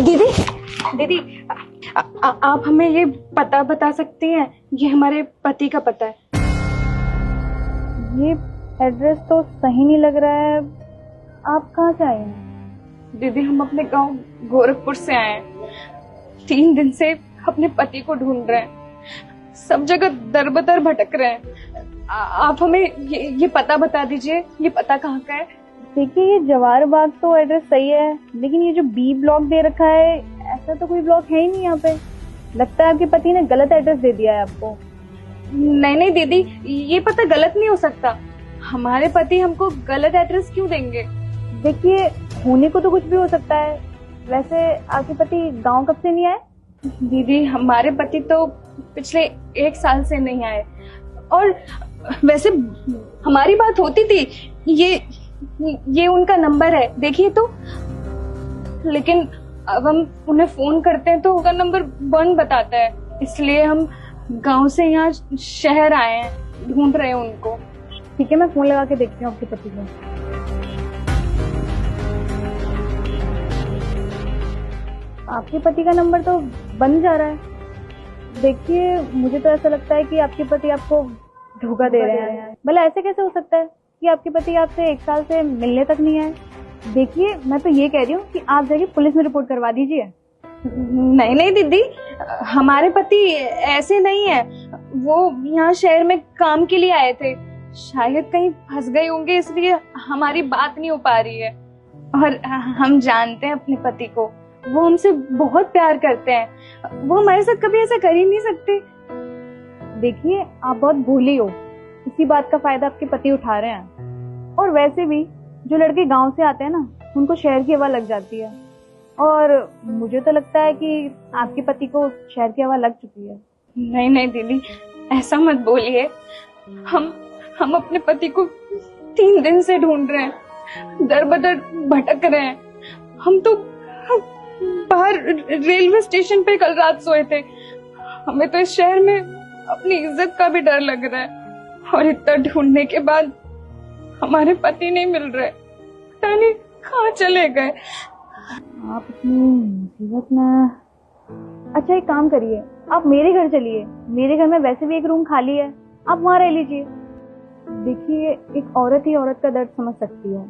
दीदी दीदी आप हमें ये पता बता सकती हैं? ये हमारे पति का पता है। ये एड्रेस तो सही नहीं लग रहा है। आप कहाँ से आए हैं? दीदी हम अपने गांव गोरखपुर से आए हैं। 3 दिन से अपने पति को ढूंढ रहे हैं, सब जगह दर-बदर भटक रहे हैं। आप हमें ये पता बता दीजिए, ये पता कहाँ का है? देखिए, ये जवार बाग तो एड्रेस सही है, लेकिन ये जो बी ब्लॉक दे रखा है, ऐसा तो कोई ब्लॉक है ही नहीं यहाँ पे। लगता है आपके पति ने गलत एड्रेस दे दिया है आपको। नहीं दीदी, ये पता गलत नहीं हो सकता। हमारे पति हमको गलत एड्रेस क्यों देंगे? देखिए, होने को तो कुछ भी हो सकता है। वैसे आपके पति गांव कब से नहीं आए? दीदी हमारे पति तो पिछले 1 साल से नहीं आए। और वैसे हमारी बात होती थी, ये उनका नंबर है, देखिए तो। लेकिन अब हम उन्हें फोन करते हैं तो उनका नंबर बंद बताता है, इसलिए हम गांव से यहाँ शहर आए हैं, ढूंढ रहे हैं उनको। ठीक है, मैं फोन लगा के देखती हूँ आपके पति को। आपके पति का नंबर तो बंद जा रहा है। देखिए, मुझे तो ऐसा लगता है कि आपके पति आपको धोखा दे रहे हैं। भला ऐसे कैसे हो सकता है कि आपके पति आपसे 1 साल से मिलने तक नहीं आए? देखिए, मैं तो ये कह रही हूँ कि आप जाके पुलिस में रिपोर्ट करवा दीजिए। नहीं दीदी, हमारे पति ऐसे नहीं है। वो यहाँ शहर में काम के लिए आए थे, शायद कहीं फंस गए होंगे, इसलिए हमारी बात नहीं हो पा रही है। और हम जानते हैं अपने पति को, वो हमसे बहुत प्यार करते हैं। वो हमारे साथ कभी ऐसा कर ही नहीं सकते। देखिए, आप बहुत भोली हो, इसी बात का फायदा आपके पति उठा रहे हैं। और वैसे भी जो लड़के गांव से आते हैं ना, उनको शहर की हवा लग जाती है। और मुझे तो लगता है कि आपके पति को शहर की हवा लग चुकी है। नहीं दीदी, ऐसा मत बोलिए। हम अपने पति को 3 दिन से ढूंढ रहे हैं, दर बदर भटक रहे हैं। हम तो बाहर रेलवे स्टेशन पे कल रात सोए थे। हमें तो इस शहर में अपनी इज्जत का भी डर लग रहा है। और इतना ढूंढने के बाद हमारे पति नहीं मिल रहे, पता नहीं कहाँ चले गए। आप इतनी मुसीबत में। अच्छा, एक काम करिए, आप मेरे घर चलिए। मेरे घर में वैसे भी एक रूम खाली है, आप वहाँ रह लीजिए। देखिए, एक औरत ही औरत का दर्द समझ सकती है।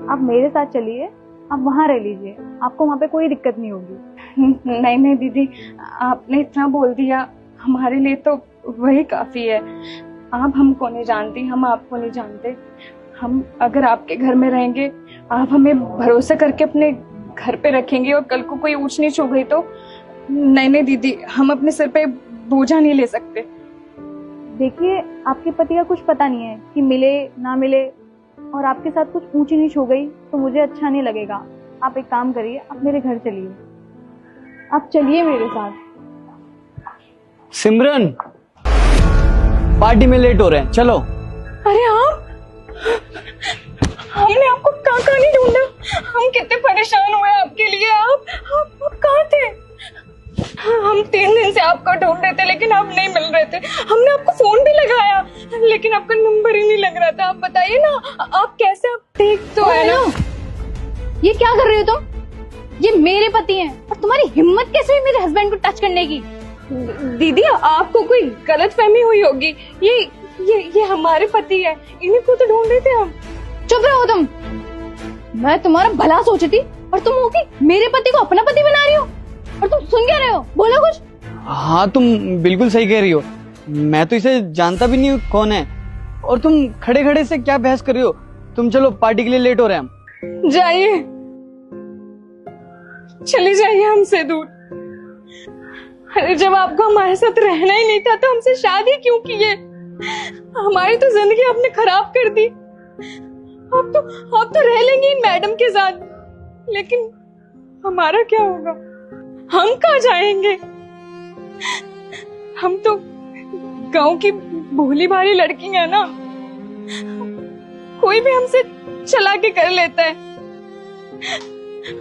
आप मेरे साथ चलिए, आप वहाँ रह लीजिए, आपको वहाँ पे कोई दिक्कत नहीं होगी। नहीं दीदी, आपने इतना बोल दिया, हमारे लिए तो वही काफी है। आप हमको नहीं जानती, हम आपको नहीं जानते। हम अगर आपके घर में रहेंगे, आप हमें भरोसा करके अपने घर पे रखेंगे, और कल को कोई ऊंच नीच हो गई तो? नहीं दीदी, हम अपने सर पे बोझा नहीं ले सकते। देखिए, आपके पति का कुछ पता नहीं है कि मिले ना मिले, और आपके साथ कुछ ऊंची नीच हो गई तो मुझे अच्छा नहीं लगेगा। आप एक काम करिए, आप मेरे घर चलिए, आप चलिए मेरे साथ। सिमरन, पार्टी में लेट हो रहे हैं, चलो। अरे आप, हमने आपको कहाँ नहीं ढूंढा। हम कितने परेशान हुए आपके लिए। आप कहाँ थे? हम 3 दिन से आपको ढूंढ रहे थे, लेकिन आप नहीं मिल रहे थे। हमने आपको फोन भी लगाया, लेकिन आपका नंबर ही नहीं लग रहा था। आप बताइए ना, आप कैसे? आप ठीक तो है ना? ये क्या कर रहे हो तुम? ये मेरे पति हैं, और तुम्हारी हिम्मत कैसे हुई मेरे हस्बैंड को टच करने की? दीदी, आपको कोई गलतफहमी हुई होगी। ये हमारे पति है, इन्हीं को तो ढूंढ रहे थे हम। चुप रहो तुम। मैं तुम्हारा भला सोची थी, और तुम होगी मेरे पति को अपना पति बना रही हो। और तुम सुन क्या रहे हो? बोलो कुछ। हाँ, तुम बिल्कुल सही कह रही हो। मैं तो इसे जानता भी नहीं कौन है, और तुम खड़े खड़े से क्या बहस कर रही हो? तुम चलो, पार्टी के लिए लेट हो रहे हैं हम। जाइए, चले जाइए हमसे दूर। अरे जब आपको हमारे साथ रहना ही नहीं था तो हमसे शादी क्यों की है? हमारी तो जिंदगी आपने खराब कर दी। आप तो रह लेंगे इन मैडम के साथ, लेकिन हमारा क्या होगा? हम कहाँ जाएंगे? हम तो गांव की भोली भाली लड़की है ना, कोई भी हमसे चला के कर लेता है।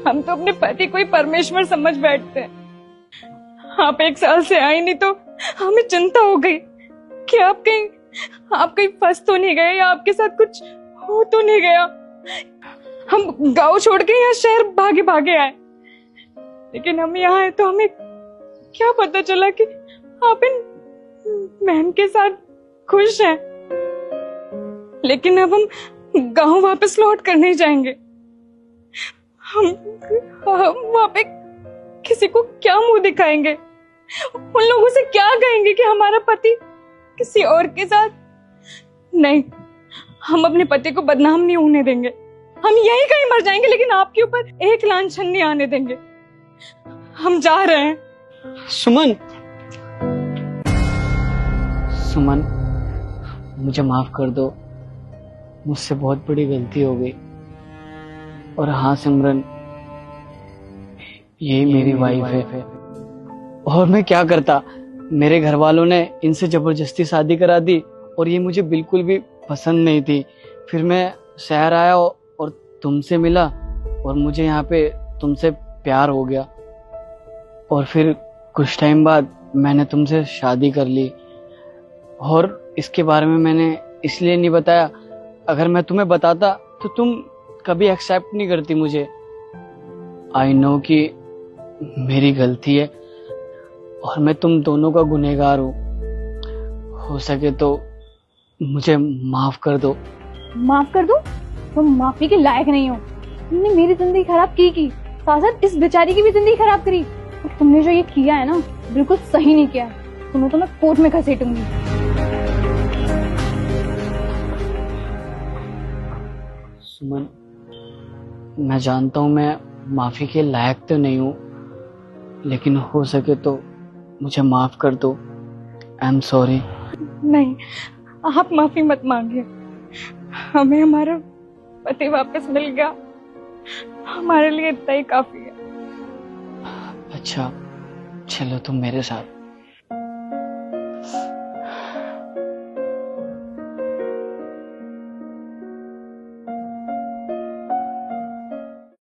हम तो अपने पति को ही परमेश्वर समझ बैठते हैं। आप 1 साल से आई नहीं तो हमें चिंता हो गई कि आप कहीं फंस तो नहीं गए, या आपके साथ कुछ हो तो नहीं गया। हम गांव छोड़ के यहाँ शहर भागे भागे आए। लेकिन हम यहाँ हैं तो हमें क्या पता चला कि आप इन बहन के साथ खुश हैं। लेकिन अब हम गांव वापस लौट कर नहीं जाएंगे। हम वहां पे किसी को क्या मुंह दिखाएंगे, उन लोगों से क्या कहेंगे कि हमारा पति किसी और के साथ। नहीं, हम अपने पति को बदनाम नहीं होने देंगे। हम यहीं कहीं मर जाएंगे लेकिन आपके ऊपर एक लांछन नहीं आने देंगे। हम जा रहे हैं। सुमन, सुमन, मुझे माफ कर दो, मुझसे बहुत बड़ी गलती हो गई। और हाँ सिमरन, ये मेरी वाइफ है। और मैं क्या करता, मेरे घर वालों ने इनसे जबरदस्ती शादी करा दी और ये मुझे बिल्कुल भी पसंद नहीं थी। फिर मैं शहर आया और तुमसे मिला और मुझे यहाँ पे तुमसे प्यार हो गया। और फिर कुछ टाइम बाद मैंने तुमसे शादी कर ली। और इसके बारे में मैंने इसलिए नहीं बताया, अगर मैं तुम्हें बताता तो तुम कभी एक्सेप्ट नहीं करती मुझे। आई नो कि मेरी गलती है और मैं तुम दोनों का गुनहगार हूँ। हो सके तो मुझे माफ कर दो। माफ कर दूं? तुम माफी के लायक नहीं हो। तुमने मेरी जिंदगी खराब की साथ साथ इस बेचारी की भी जिंदगी खराब करी। और तुमने जो ये किया है ना, बिल्कुल सही नहीं किया। तुम्हें तो मैं कोर्ट में घसीटूंगी। सुमन, मैं जानता हूँ मैं माफी के लायक तो नहीं हूँ, लेकिन हो सके तो मुझे माफ कर दो। I am sorry. नहीं, आप माफी मत मांगिए। हमें हमारा पति वापस मिल गया, हमारे लिए इतना ही काफी है। अच्छा, चलो तुम मेरे साथ।